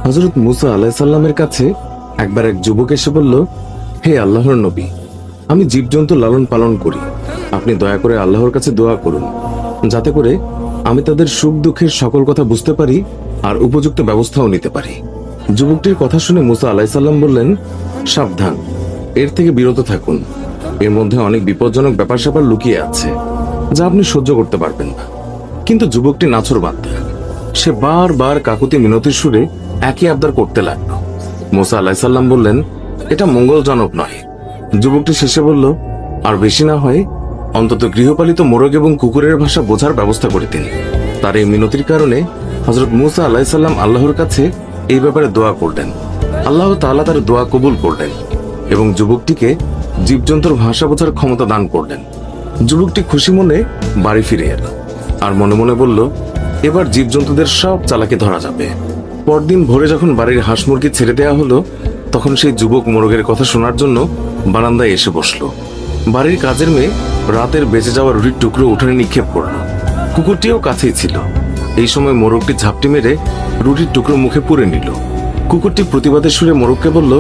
হযরত মুসা আলাইহিস সালামের কাছে একবার এক যুবক এসে বলল, হে আল্লাহর নবী, আমি জীবজন্তু লালন পালন করি। আপনি দয়া করে আল্লাহর কাছে দোয়া করুন, যাতে করে আমি তাদের সুখ দুঃখের সকল কথা বুঝতে পারি আর উপযুক্ত ব্যবস্থাও নিতে পারি। যুবকটির কথা শুনে মুসা আলাইহিস সালাম বললেন, সাবধান, এর থেকে বিরত থাকুন। এর মধ্যে অনেক বিপজ্জনক ব্যাপার স্যাপার লুকিয়ে আছে, যা আপনি সহ্য করতে পারবেন না। কিন্তু যুবকটি নাছোড়বান্দা। সে বারবার কাকুতি মিনতির সুরে একই আবদার করতে লাগলো। মুসা আলাইহিস সালাম বললেন, এটা মঙ্গলজনক নয়। যুবকটি শেষে বলল, আর বেশি না হয় অন্তত গৃহপালিত মোরগ এবং কুকুরের ভাষা বোঝার ব্যবস্থা করে দিন। তার এই মিনতির কারণে হযরত মুসা আলাইহিস সালাম আল্লাহর কাছে এই ব্যাপারে দোয়া করলেন। আল্লাহ তাআলা তার দোয়া কবুল করলেন এবং যুবকটিকে জীবজন্তুর ভাষা বোঝার ক্ষমতা দান করলেন। যুবকটি খুশি মনে বাড়ি ফিরে এল আর মনে মনে বলল, এবার জীবজন্তুদের সব চালাকি ধরা যাবে। পরদিন ভোরে যখন বাড়ির হাঁস মুরগি ছেড়ে দেওয়া হলো, তখন সেই যুবক মোরগের কথা শোনার জন্য বারান্দায় এসে বসলো। বাড়ির কাজের মেয়ে রাতের বেঁচে যাওয়া রুটির টুকরো উঠানে নিক্ষেপ করলো। কুকুরটিও কাছেই ছিল। এই সময় মোরগটি ঝাপটি মেরে রুটির টুকরো মুখে পুরে নিল। কুকুরটি প্রতিবাদের সুরে মোরগকে বলল,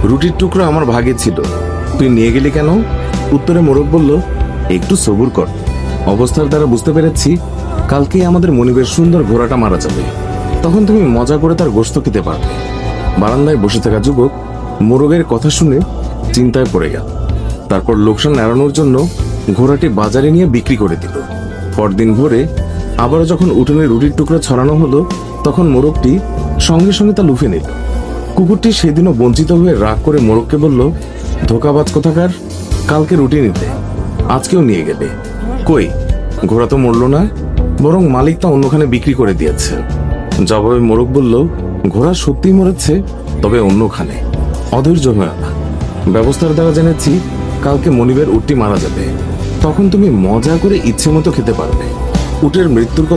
রুটির টুকরো আমার ভাগে ছিল, তুই নিয়ে গেলি কেন? উত্তরে মোরগ বলল, একটু সবুর কর। অবস্থার দ্বারা বুঝতে পেরেছি কালকে আমাদের মনিবের সুন্দর ঘোড়াটা মারা যাবে, তখন তুমি মজা করে তার গোশত খেতে পারবে। বারান্দায় বসে থাকা যুবক মোরগের কথা শুনে চিন্তায় পড়ে গেল। তারপর লোকসান এড়ানোর জন্য ঘোড়াটি বাজারে নিয়ে বিক্রি করে দিল। পরদিন ভোরে আবারও যখন উঠোনে রুটির টুকরো ছড়ানো হলো, তখন মোরগটি সঙ্গে সঙ্গে তা লুফে নিল। কুকুরটি সেদিনও বঞ্চিত হয়ে রাগ করে মোরগকে বলল, ধোকাবাজ কোথাকার, কালকে রুটি নিতে, আজকেও নিয়ে গেলে। কই, ঘোড়া তো মরল না, বরং মালিক তা অন্যখানে বিক্রি করে দিয়েছে। জবাবে মোরগ বলল, ঘোড়া সত্যিই মরেছে, তবে অন্যখানে। অধৈর্য হয়ে না, ব্যবস্থার দ্বারা জেনেছি কালকে মনিবের উটটি মারা যাবে, তখন তুমি মজা করে ইচ্ছে মতো খেতে পারবে। উটের মৃত্যুর কথা